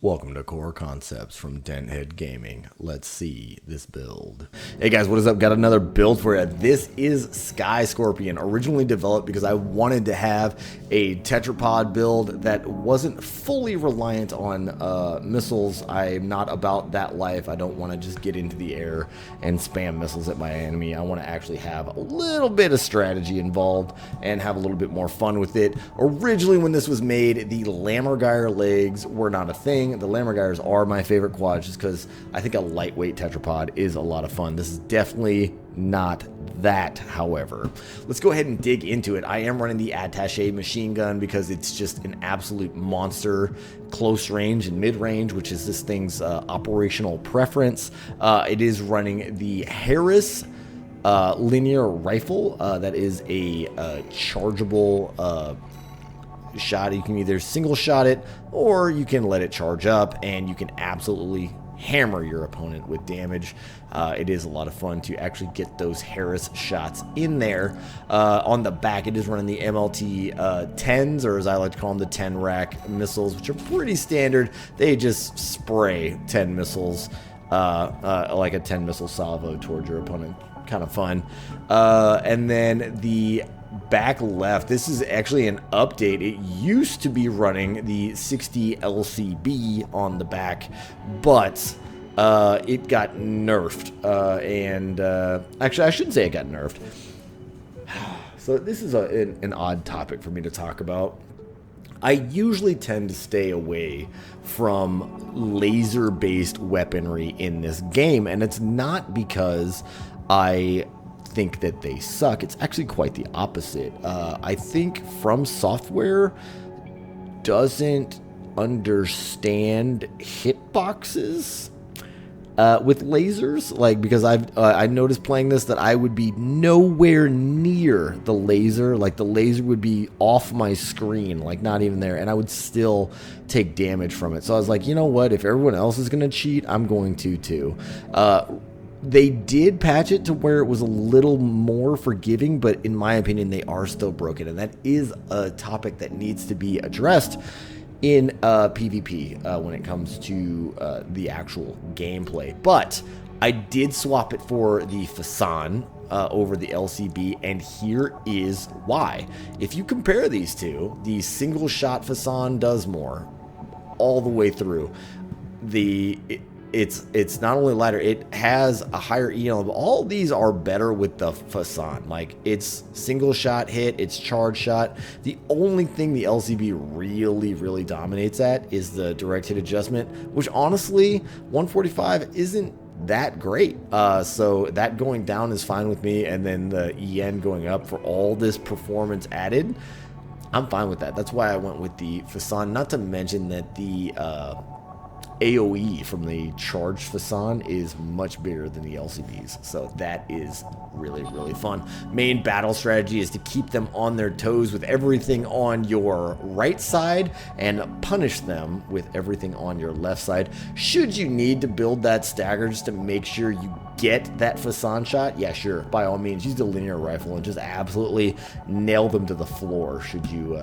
Welcome to Core Concepts from Dent Gaming. Let's see this build. Hey guys, what is up? Got another build for you. This is Sky Scorpion, originally developed because I wanted to have a tetrapod build that wasn't fully reliant on missiles. I'm not about that life. I don't want to just get into the air and spam missiles at my enemy. I want to actually have a little bit of strategy involved and have a little bit more fun with it. Originally, when this was made, the Lammergeier legs were not a thing. The Lammergeiers are my favorite quads just because I think a lightweight tetrapod is a lot of fun. This is definitely not that, however. Let's go ahead and dig into it. I am running the attaché machine gun because it's just an absolute monster close range and mid-range, which is this thing's operational preference. It is running the Harris linear rifle. That is a chargeable shot. You can either single shot it or you can let it charge up and you can absolutely hammer your opponent with damage. It is a lot of fun to actually get those Harris shots in there. On the back, it is running the MLT 10s, or as I like to call them, the 10 rack missiles, which are pretty standard. They just spray 10 missiles like a 10 missile salvo towards your opponent. Kind of fun. And then the back left, this is actually an update. It used to be running the 60 LCB on the back, but it got nerfed. Actually, I shouldn't say it got nerfed. So this is an odd topic for me to talk about. I usually tend to stay away from laser-based weaponry in this game, and it's not because I think that they suck. It's actually quite the opposite. I think From Software doesn't understand hitboxes with lasers, like, because I noticed playing this that I would be nowhere near the laser. Like, the laser would be off my screen, like not even there, and I would still take damage from it. So I was like, you know what, if everyone else is gonna cheat, I'm going to too. They did patch it to where it was a little more forgiving, but in my opinion, they are still broken. And that is a topic that needs to be addressed in PvP when it comes to the actual gameplay. But I did swap it for the Fasan over the LCB, and here is why. If you compare these two, the single shot Fasan does more all the way through. It's not only lighter, it has a higher EL, but all these are better with the Fasan. Like, it's single shot hit, it's charge shot. The only thing the LCB really dominates at is the direct hit adjustment, which honestly, 145 isn't that great. So that going down is fine with me, and then the EN going up for all this performance added, I'm fine with that. That's why I went with the Fasan, not to mention that the AoE from the charged Fasan is much bigger than the LCBs, so that is really fun. Main battle strategy is to keep them on their toes with everything on your right side and punish them with everything on your left side. Should you need to build that stagger just to make sure you get that Fasan shot, yeah, sure, by all means, use the linear rifle and just absolutely nail them to the floor should you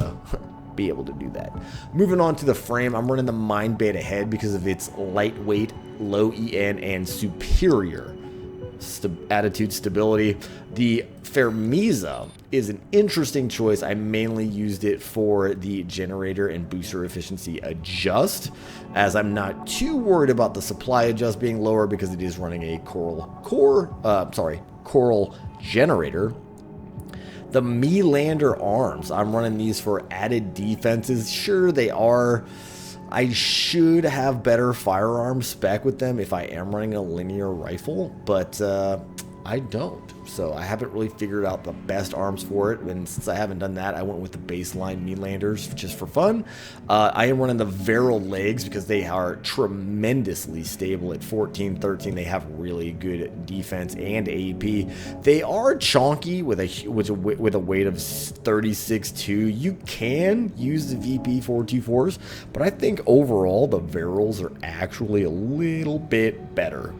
be able to do that. Moving on to the frame, I'm running the Mind Beta head because of its lightweight, low EN, and superior attitude stability. The Fermiza is an interesting choice. I mainly used it for the generator and booster efficiency adjust, as I'm not too worried about the supply adjust being lower because it is running a coral generator. The Melander arms, I'm running these for added defenses. Sure, they are. I should have better firearm spec with them if I am running a linear rifle, but I don't. So I haven't really figured out the best arms for it, and since I haven't done that, I went with the baseline Melanders just for fun. I am running the Veryl legs because they are tremendously stable at 14-13. They have really good defense and AP. They are chonky with a weight of 36.2. You can use the VP 424s, but I think overall the Veryls are actually a little bit better.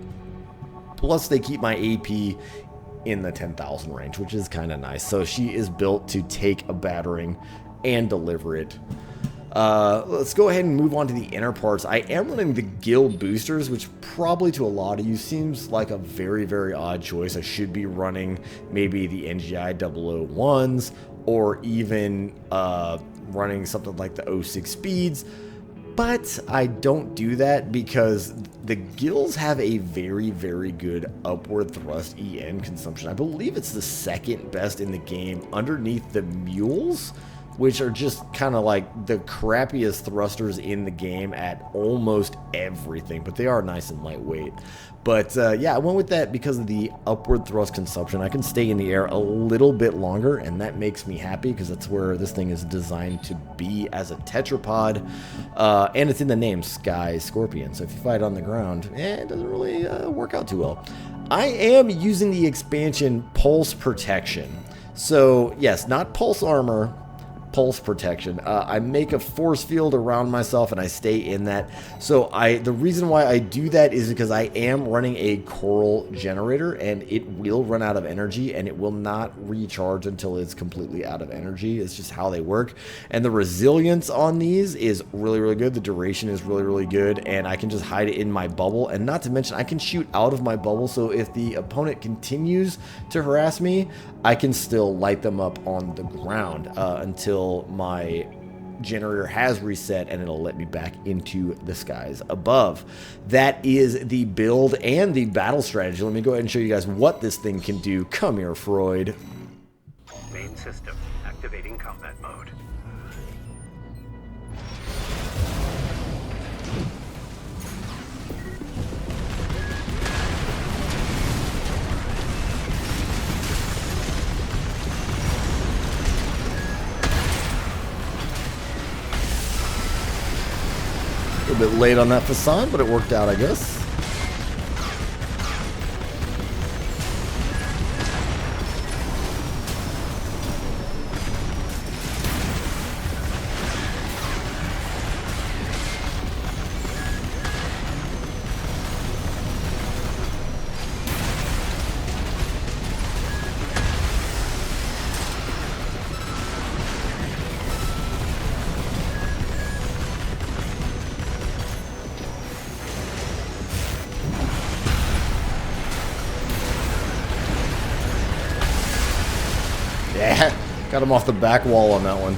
Plus, they keep my AP in the 10,000 range, which is kind of nice. So she is built to take a battering and deliver it. Let's go ahead and move on to the inner parts. I am running the gill boosters, which probably to a lot of you seems like a very, very odd choice. I should be running maybe the NGI 001s or even running something like the 06 speeds. But I don't do that because the gills have a very, very good upward thrust EN consumption. I believe it's the second best in the game underneath the mules, which are just kind of like the crappiest thrusters in the game at almost everything, but they are nice and lightweight. But yeah, I went with that because of the upward thrust consumption. I can stay in the air a little bit longer, and that makes me happy because that's where this thing is designed to be as a tetrapod. And it's in the name, Sky Scorpion. So if you fight on the ground, it doesn't really work out too well. I am using the expansion Pulse Protection. So yes, not Pulse Armor, Pulse Protection. I make a force field around myself and I stay in that. So the reason why I do that is because I am running a coral generator, and it will run out of energy and it will not recharge until it's completely out of energy. It's just how they work. And the resilience on these is really, really good. The duration is really, really good, and I can just hide it in my bubble. And not to mention, I can shoot out of my bubble, so if the opponent continues to harass me, I can still light them up on the ground until my generator has reset, and it'll let me back into the skies above. That is the build and the battle strategy. Let me go ahead and show you guys what this thing can do. Come here, Freud. Main system activating combat mode. A little bit late on that facade, but it worked out, I guess. Yeah, got him off the back wall on that one.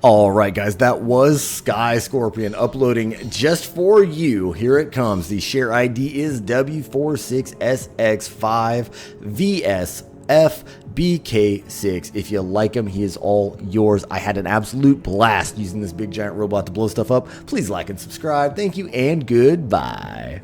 Alright guys, that was Sky Scorpion uploading just for you. Here it comes. The share ID is W46SX5VSFBK6. If you like him, he is all yours. I had an absolute blast using this big giant robot to blow stuff up. Please like and subscribe. Thank you and goodbye.